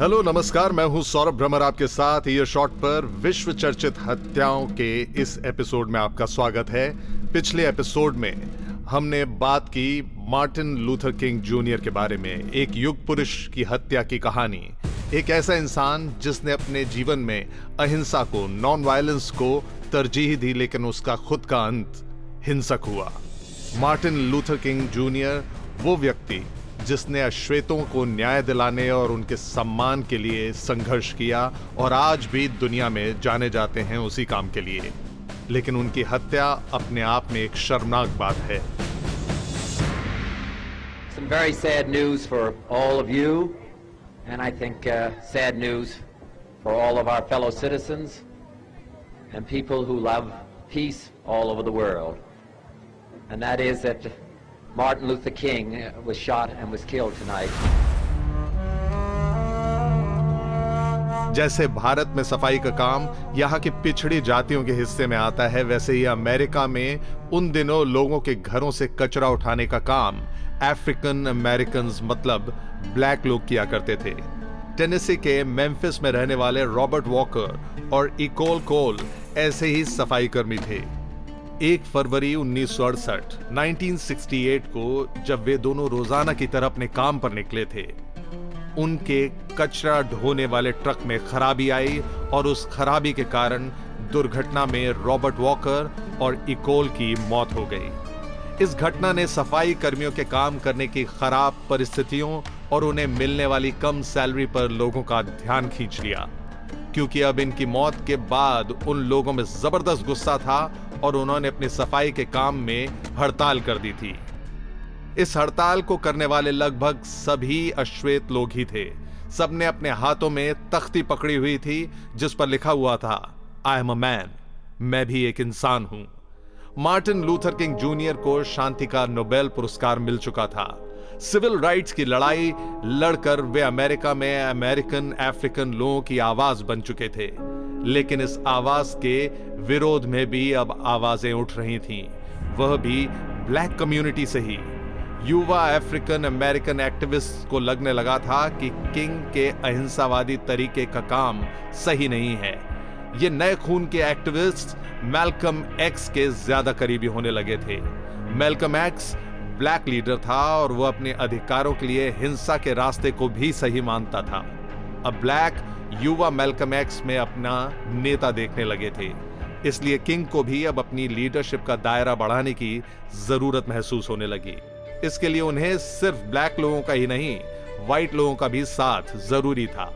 Hello नमस्कार, मैं हूं सौरभ भ्रमर आपके साथ ईयर शॉट पर विश्व चर्चित हत्याओं के इस एपिसोड में आपका स्वागत है। पिछले एपिसोड में हमने बात की मार्टिन लूथर किंग जूनियर के बारे में, एक युग पुरुष की हत्या की कहानी। एक ऐसा इंसान जिसने अपने जीवन में अहिंसा को, नॉन वायलेंस को तरजीह दी, लेकिन उसका खुद का अंत हिंसक हुआ। मार्टिन लूथर किंग जूनियर वो व्यक्ति जिसने अश्वेतों को न्याय दिलाने और उनके सम्मान के लिए संघर्ष किया और आज भी दुनिया में जाने जाते हैं उसी काम के लिए। लेकिन उनकी हत्या अपने आप में एक शर्मनाक बात है। Some very sad news for all of you, and I think sad news for all of our fellow citizens and people who love peace all over the world. And that is that Martin Luther King was shot and was killed tonight. जैसे भारत में सफाई का काम यहाँ की पिछड़ी जातियों के हिस्से में आता है, वैसे ही अमेरिका में उन दिनों लोगों के घरों से कचरा उठाने का काम अफ्रीकन अमेरिकन मतलब ब्लैक लोग किया करते थे। टेनेसी के मेम्फिस में रहने वाले रॉबर्ट वॉकर और इकोल कोल ऐसे ही सफाई कर्मी थे। 1 फरवरी 1968 1968 को जब वे दोनों रोजाना की तरह अपने काम पर निकले थे, उनके कचरा ढोने वाले ट्रक में खराबी आई और उस खराबी के कारण दुर्घटना में रॉबर्ट वॉकर और इकोल की मौत हो गई। इस घटना ने सफाई कर्मियों के काम करने की खराब परिस्थितियों और उन्हें मिलने वाली कम सैलरी पर लोगों का ध्यान खींच लिया, क्योंकि अब इनकी मौत के बाद उन लोगों में जबरदस्त गुस्सा था और उन्होंने अपनी सफाई के काम में हड़ताल कर दी थी। इस हड़ताल को करने वाले लगभग सभी अश्वेत लोग ही थे। सबने अपने हाथों में तख्ती पकड़ी हुई थी जिस पर लिखा हुआ था, आई एम अ मैन, मैं भी एक इंसान हूं। मार्टिन लूथर किंग जूनियर को शांति का नोबेल पुरस्कार मिल चुका था। सिविल राइट्स की लड़ाई लड़कर वे अमेरिका में अमेरिकन अफ्रीकन लोगों की आवाज बन चुके थे, लेकिन इस आवाज के विरोध में भी अब आवाजें उठ रही थीं, वह भी ब्लैक कम्युनिटी से ही। युवा अफ्रीकन अमेरिकन एक्टिविस्ट को लगने लगा था कि किंग के अहिंसावादी तरीके का काम सही नहीं है। ये नए खून के एक्टिविस्ट मैल्कम एक्स के ज्यादा करीबी होने लगे थे। मैल्कम एक्स ब्लैक लीडर था और वह अपने अधिकारों के लिए हिंसा के रास्ते को भी सही मानता था। अब ब्लैक युवा मैल्कम एक्स में अपना नेता देखने लगे थे, इसलिए किंग को भी अब अपनी लीडरशिप का दायरा बढ़ाने की जरूरत महसूस होने लगी। इसके लिए उन्हें सिर्फ ब्लैक लोगों का ही नहीं, व्हाइट लोगों का भी साथ जरूरी था।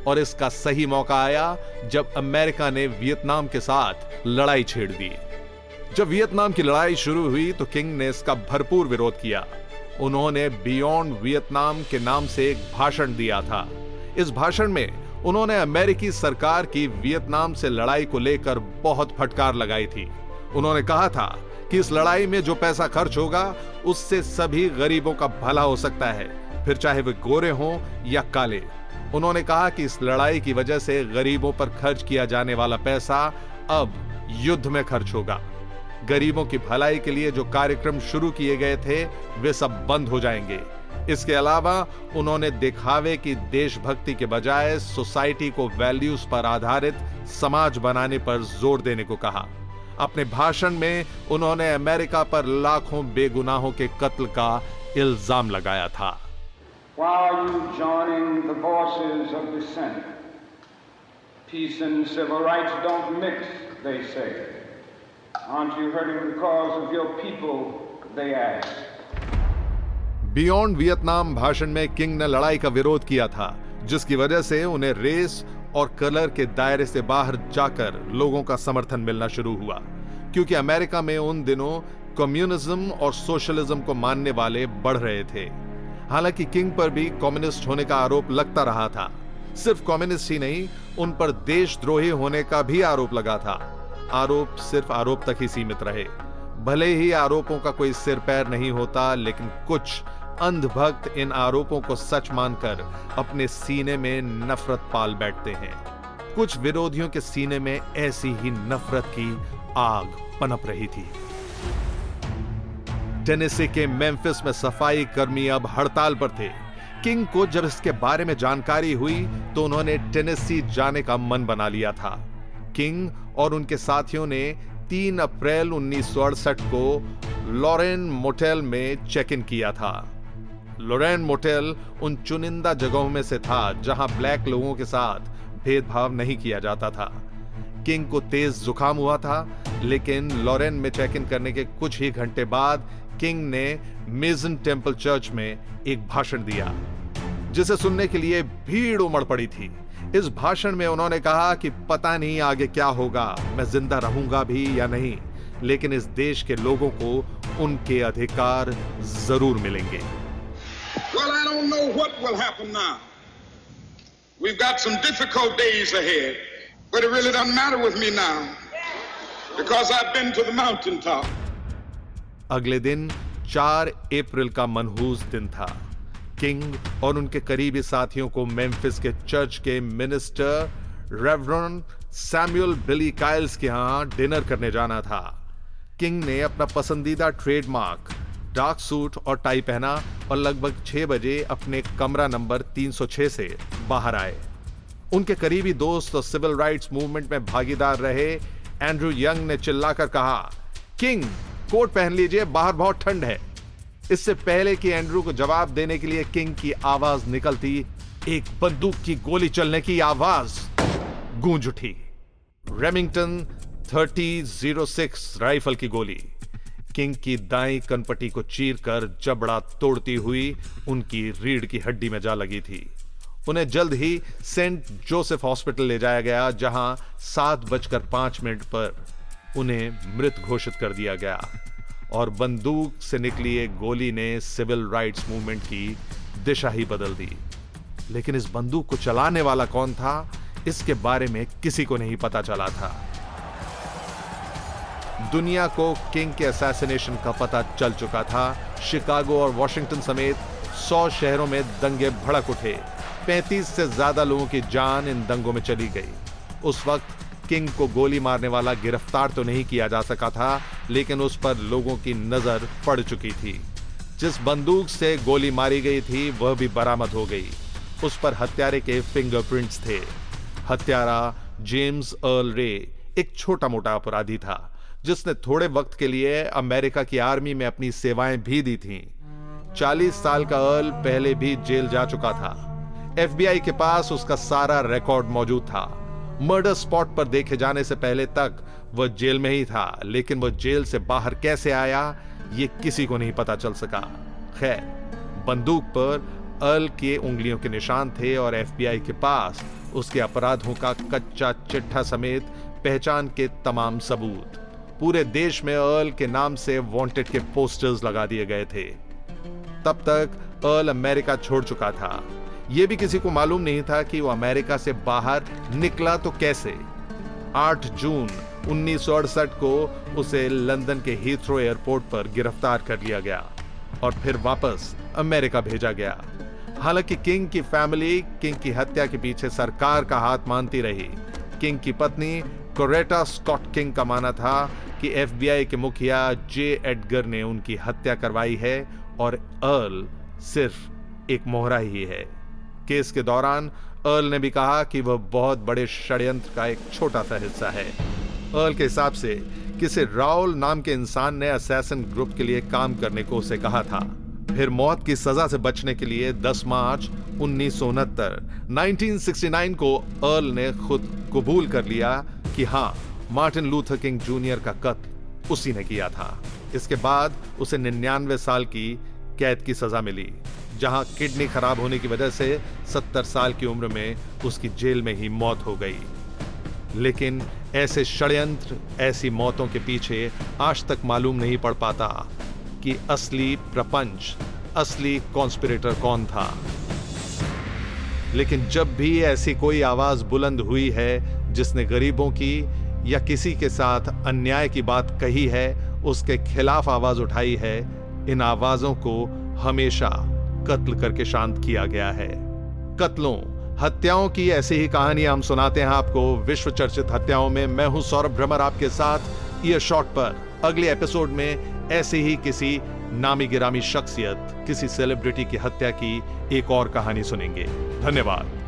और इसका सही मौका आया जब अमेरिका ने वियतनाम के साथ लड़ाई छेड़ दी। जब वियतनाम की लड़ाई शुरू हुई तो किंग ने इसका भरपूर विरोध किया। उन्होंने बियॉन्ड वियतनाम के नाम से एक भाषण दिया था। इस भाषण में उन्होंने अमेरिकी सरकार की वियतनाम से लड़ाई को लेकर बहुत फटकार लगाई थी। उन्होंने कहा था कि इस लड़ाई में जो पैसा खर्च होगा उससे सभी गरीबों का भला हो सकता है, फिर चाहे वे गोरे हों या काले। उन्होंने कहा कि इस लड़ाई की वजह से गरीबों पर खर्च किया जाने वाला पैसा अब युद्ध में खर्च होगा। गरीबों की भलाई के लिए जो कार्यक्रम शुरू किए गए थे वे सब बंद हो जाएंगे। इसके अलावा उन्होंने दिखावे की देशभक्ति के बजाय सोसाइटी को वैल्यूज पर आधारित समाज बनाने पर जोर देने को कहा। अपने भाषण में उन्होंने अमेरिका पर लाखों बेगुनाहों के कत्ल का इल्जाम लगाया था। Why are you joining the voices of dissent? Peace and civil rights don't mix, they say. Aren't you hurting the cause of your people, they ask. Beyond Vietnam भाषण में किंग ने लड़ाई का विरोध किया था, जिसकी वजह से उन्हें रेस और कलर के दायरे से बाहर जाकर लोगों का समर्थन मिलना शुरू हुआ, क्योंकि अमेरिका में उन दिनों कम्युनिज्म और सोशलिज्म को मानने वाले बढ़ रहे थे। हालांकि किंग पर भी कम्युनिस्ट होने का आरोप लगता रहा था। सिर्फ कम्युनिस्ट ही नहीं, उन पर देशद्रोही होने का भी आरोप लगा था। आरोप सिर्फ आरोप तक ही सीमित रहे। भले ही आरोपों का कोई सिर पैर नहीं होता, लेकिन कुछ अंधभक्त इन आरोपों को सच मानकर अपने सीने में नफरत पाल बैठते हैं। कुछ विरोधियों के सीने में ऐसी ही नफरत की आग पनप रही थी। टेनेसी के मेम्फिस में सफाई कर्मी अब हड़ताल पर थे। किंग को जब इसके बारे में जानकारी हुई तो उन्होंने टेनेसी जाने का मन बना लिया था। किंग और उनके साथियों ने 3 अप्रैल 1968 को लॉरेन मोटेल में चेक इन किया था। लॉरेन मोटेल उन चुनिंदा जगहों में से था जहां ब्लैक लोगों के साथ भेदभाव नहीं किया जाता था। किंग को तेज जुकाम हुआ था, लेकिन लॉरेन में चेक इन करने के कुछ ही घंटे बाद किंग ने मेजन टेम्पल चर्च में एक भाषण दिया, जिसे सुनने के लिए भीड़ उमड़ पड़ी थी। इस भाषण में उन्होंने कहा कि पता नहीं आगे क्या होगा, मैं जिंदा रहूंगा भी या नहीं, लेकिन इस देश के लोगों को उनके अधिकार जरूर मिलेंगे। Well, I don't know what will happen now. We've got some difficult days ahead, but it really doesn't matter with me now because I've been to the mountaintop. अगले दिन 4 अप्रैल का मनहूस दिन था। किंग और उनके करीबी साथियों को मेम्फिस के चर्च के मिनिस्टर रेवरेंड सैमुअल बिली काइल्स के यहां डिनर करने जाना था। किंग ने अपना पसंदीदा ट्रेडमार्क डार्क सूट और टाई पहना और लगभग 6 बजे अपने कमरा नंबर 306 से बाहर आए। उनके करीबी दोस्त और सिविल राइट्स मूवमेंट में भागीदार रहे एंड्रू यंग ने चिल्लाकर कहा, किंग कोट पहन लीजिए, बाहर बहुत ठंड है। इससे पहले कि एंड्रू को जवाब देने के लिए किंग की आवाज निकलती, एक बंदूक की गोली चलने की आवाज गूंज उठी। रेमिंगटन 30-06 राइफल की गोली किंग की दाईं कनपट्टी को चीरकर जबड़ा तोड़ती हुई उनकी रीढ़ की हड्डी में जा लगी थी। उन्हें जल्द ही सेंट जोसेफ हॉस्पिटल ले जाया गया, जहां 7:05 पर उन्हें मृत घोषित कर दिया गया और बंदूक से निकली एक गोली ने सिविल राइट्स मूवमेंट की दिशा ही बदल दी। लेकिन इस बंदूक को चलाने वाला कौन था, इसके बारे में किसी को नहीं पता चला था। दुनिया को किंग के असैसिनेशन का पता चल चुका था। शिकागो और वॉशिंगटन समेत 100 शहरों में दंगे भड़क उठे। 35 से ज्यादा लोगों की जान इन दंगों में चली गई। उस वक्त किंग को गोली मारने वाला गिरफ्तार तो नहीं किया जा सका था, लेकिन उस पर लोगों की नजर पड़ चुकी थी। जिस बंदूक से गोली मारी गई थी वह भी बरामद हो गई। उस पर हत्यारे के फिंगरप्रिंट्स थे। हत्यारा जेम्स अर्ल रे एक छोटा मोटा अपराधी था, जिसने थोड़े वक्त के लिए अमेरिका की आर्मी में अपनी सेवाएं भी दी थीं। 40 साल का अर्ल पहले भी जेल जा चुका था। FBI के पास उसका सारा रिकॉर्ड मौजूद था। मर्डर स्पॉट पर देखे जाने से पहले तक वह जेल में ही था, लेकिन वह जेल से बाहर कैसे आया ये किसी को नहीं पता चल सका। खैर, बंदूक पर अर्ल के उंगलियों के निशान थे और FBI के पास उसके अपराधों का कच्चा चिट्ठा समेत पहचान के तमाम सबूत। पूरे देश में अर्ल के नाम से वांटेड के पोस्टर्स लगा दिए गए थे। तब तक अर्ल अमेरिका छोड़ चुका था। यह भी किसी को मालूम नहीं था कि वो अमेरिका से बाहर निकला तो कैसे। 8 जून 1968 को उसे लंदन के हीथ्रो एयरपोर्ट पर गिरफ्तार कर लिया गया और फिर वापस अमेरिका भेजा गया। हालांकि किंग की फैमिली किंग की हत्या के पीछे सरकार का हाथ मानती रही। किंग की पत्नी कोरेटा स्कॉट किंग का मानना था कि FBI के मुखिया जे एडगर ने उनकी हत्या करवाई है और अर्ल सिर्फ एक मोहरा ही है। केस के दौरान अर्ल ने भी कहा कि वह बहुत बड़े षड्यंत्र का एक छोटा सा हिस्सा है। अर्ल के हिसाब से किसी राउल नाम के इंसान ने असैसिन ग्रुप के लिए काम करने को उसे कहा था। फिर मौत की सजा से बचने के लिए 10 मार्च 1969 को अर्ल ने खुद कबूल कर लिया कि हां, मार्टिन लूथर किंग जूनियर का कत्ल उसी ने किया था। इसके बाद उसे 99 साल की कैद की सजा मिली, जहां किडनी खराब होने की वजह से 70 साल की उम्र में उसकी जेल में ही मौत हो गई। लेकिन ऐसे षड्यंत्र, ऐसी मौतों के पीछे आज तक मालूम नहीं पड़ पाता कि असली प्रपंच, असली कॉन्स्पिरेटर कौन था। लेकिन जब भी ऐसी कोई आवाज बुलंद हुई है जिसने गरीबों की या किसी के साथ अन्याय की बात कही है, उसके खिलाफ आवाज उठाई है, इन आवाजों को हमेशा कत्ल करके शांत किया गया है। कत्लों, हत्याओं की ऐसी ही कहानी हम सुनाते हैं आपको विश्व चर्चित हत्याओं में। मैं हूं सौरभ भ्रमर आपके साथ ईयर शॉट पर। अगले एपिसोड में ऐसे ही किसी नामी गिरामी शख्सियत किसी सेलिब्रिटी की हत्या की एक और कहानी सुनेंगे। धन्यवाद।